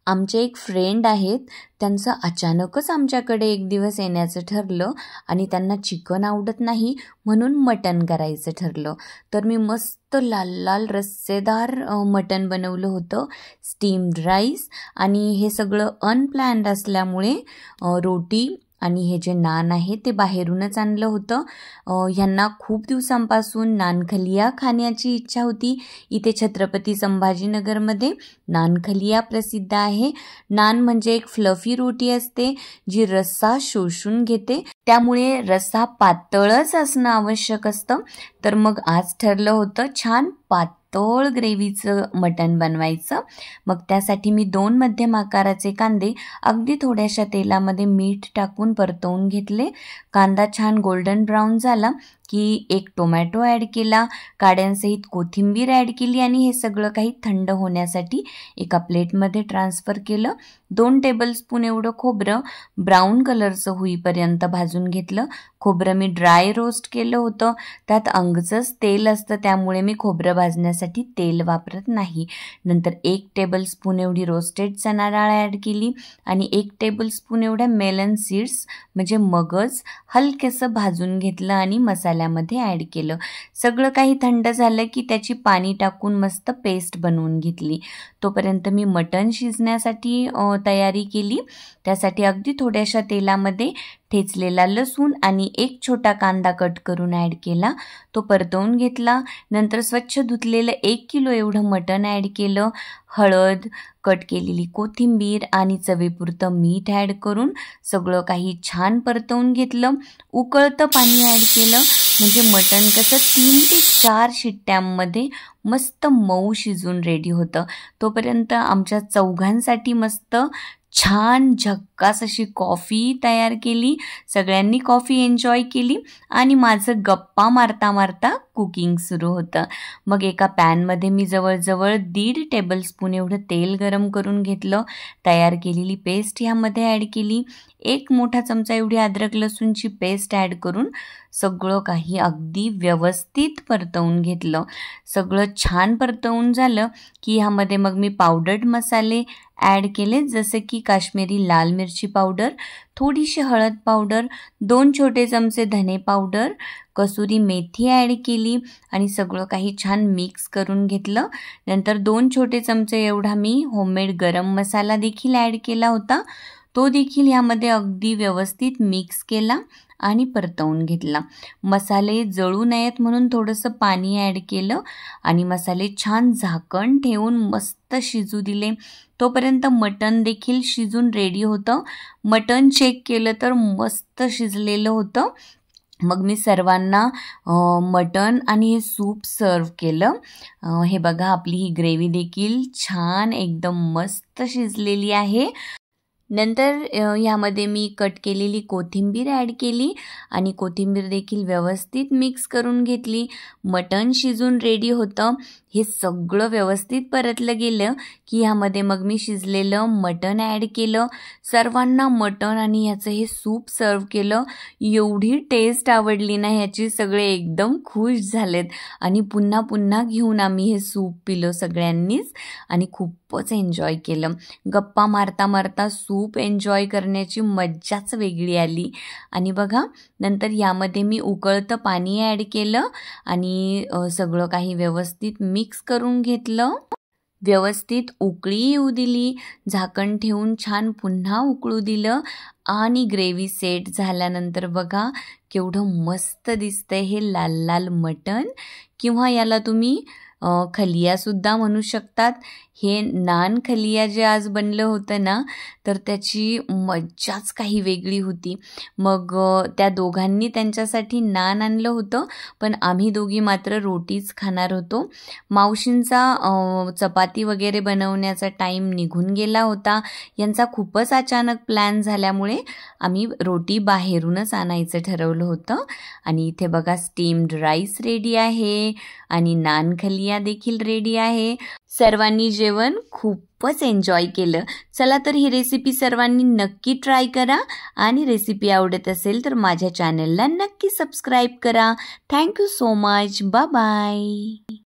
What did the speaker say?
आमचे एक फ्रेंड आहेत, त्यांचं अचानकच आमच्याकडे एक दिवस येण्याचं ठरलं आणि त्यांना चिकन आवडत नाही म्हणून मटण करायचं ठरलं. तर मी मस्त लाल लाल रस्सेदार मटण बनवलं होतं, स्टीम्ड राईस, आणि हे सगळं अनप्लॅन्ड असल्यामुळे रोटी आणि हे जे नान आहे ते बाहेरूनच आणलं होतं. ह्यांना खूप दिवसांपासून नानखलिया खाण्याची इच्छा होती. इथे छत्रपती संभाजीनगरमध्ये नानखलिया प्रसिद्ध आहे. नान म्हणजे एक फ्लफी रोटी असते जी रस्सा शोषून घेते, त्यामुळे रस्सा पातळच असणं आवश्यक असतं. तर मग आज ठरलं होतं छान पातळ ग्रेव्हीचं मटण बनवायचं. मग त्यासाठी मी 2 मध्यम आकाराचे कांदे अगदी थोड्याशा तेलामध्ये मीठ टाकून परतवून घेतले. कांदा छान गोल्डन ब्राऊन झाला की एक टोमॅटो ॲड केला, काड्यांसहित कोथिंबीर ॲड केली आणि हे सगळं काही थंड होण्यासाठी एका प्लेटमध्ये ट्रान्सफर केलं. 2 टेबलस्पून एवढं खोबरं ब्राऊन कलरचं होईपर्यंत भाजून घेतलं. खोबरं मी ड्राय रोस्ट केलं होतं. त्यात अंगचंच तेल असतं, त्यामुळे मी खोबरं भाजण्यासाठी तेल वापरत नाही. नंतर 1 टेबलस्पून एवढी रोस्टेड चणा डाळ ॲड केली आणि 1 टेबलस्पून एवढ्या मेलन सीड्स म्हणजे मगज हलकेसं भाजून घेतलं आणि मसाल्यामध्ये ॲड केलं. सगळं काही थंड झालं की त्याची पाणी टाकून मस्त पेस्ट बनवून घेतली. तोपर्यंत मी मटण शिजण्यासाठी तयारी केली. त्यासाठी अगदी थोड्याशा तेलामध्ये ठेचलेला लसूण आणि 1 छोटा कांदा कट करून ॲड केला, तो परतवून घेतला. नंतर स्वच्छ धुतलेलं 1 किलो एवढं मटण ॲड केलं. हळद, कट केलेली कोथिंबीर आणि चवीपुरतं मीठ ॲड करून सगळं काही छान परतवून घेतलं. उकळतं पाणी ॲड केलं म्हणजे मटण कसं 3 ते 4 शिट्ट्यांमध्ये मस्त मऊ शिजून रेडी होतं. तोपर्यंत आमच्या चौघांसाठी मस्त छान झक्कास अशी कॉफी तयार केली. सगळ्यांनी कॉफी एन्जॉय केली आणि माझं गप्पा मारता मारता कुकिंग सुरू होतं. मग एका पॅनमध्ये मी जवळजवळ 1.5 टेबलस्पून एवढं तेल गरम करून घेतलं. तयार केलेली पेस्ट ह्यामध्ये ॲड केली. 1 मोठा चमचा एवढी अद्रक लसूणची पेस्ट ॲड करून सगळं काही अगदी व्यवस्थित परतवून घेतलं. सगळं छान परतवून झालं की ह्यामध्ये मग मी पावडर्ड मसाले ॲड केले, जसे की काश्मीरी लाल मिरची पावडर, थोडीशी हळद पावडर, 2 छोटे चमचे धने पावडर, कसुरी मेथी ॲड केली आणि सगळं काही छान मिक्स करून घेतलं. नंतर 2 छोटे चमचे एवढा मी होममेड गरम मसाला देखील ॲड केला होता, तो देखील ह्यामध्ये अगदी व्यवस्थित मिक्स केला आणि परतवून घेतला. मसाले जळू नयेत म्हणून थोडंसं पाणी ॲड केलं आणि मसाले छान झाकण ठेवून मस्त शिजू दिले. तोपर्यंत मटण देखील शिजून रेडी होतं. मटण चेक केलं तर मस्त शिजलेलं होतं. मग मी सर्वांना मटण आणि हे सूप सर्व केलं. हे बघा, आपली ही ग्रेव्ही देखील छान एकदम मस्त शिजलेली आहे. नंतर ह्यामध्ये मी कट केलेली कोथिंबीर ॲड केली आणि कोथिंबीर देखील व्यवस्थित मिक्स करून घेतली. मटण शिजून रेडी होतं. हे सगळं व्यवस्थित परतलं गेलं की ह्यामध्ये मग मी शिजलेलं मटण ॲड केलं. सर्वांना मटण आणि ह्याचं हे सूप सर्व केलं. एवढी टेस्ट आवडली ना ह्याची, सगळे एकदम खुश झालेत आणि पुन्हा पुन्हा घेऊन आम्ही हे सूप पिलो सगळ्यांनीच आणि खूपच एन्जॉय केलं. गप्पा मारता मारता सूप एन्जॉय करण्याची मज्जाच वेगळी आली. आणि बघा, नंतर यामध्ये मी उकळतं पाणी ॲड केलं आणि सगळं काही व्यवस्थित मिक्स करून घेतलं. व्यवस्थित उकळी येऊ दिली, झाकण ठेवून छान पुन्हा उकळू दिलं आणि ग्रेव्ही सेट झाल्यानंतर बघा केवढं मस्त दिसतंय हे लाल लाल मटण, किंवा याला तुम्ही खलियासुद्धा म्हणू शकतात. हे नान खलिया जे आज बनलं होतं ना, तर त्याची मज्जाच काही वेगळी होती. मग त्या दोघांनी त्यांच्यासाठी नान आणलं होतं, पण आम्ही दोघी मात्र रोटीच खाणार होतो. मावशींचा चपाती वगैरे बनवण्याचा टाईम निघून गेला होता. यांचा खूपच अचानक प्लॅन झाल्यामुळे आम्ही रोटी बाहेरूनच आणायचं ठरवलं होतं. आणि इथे बघा, स्टीम्ड राईस रेडी आहे आणि नान खलिया देखील रेडी आहे. सर्वांनी जेवण खूपच एन्जॉय केलं. चला तर ही रेसिपी सर्वांनी नक्की ट्राय करा आणि रेसिपी आवडत असेल तर माझ्या चॅनलला नक्की सबस्क्राईब करा. Thank you so much. Bye bye.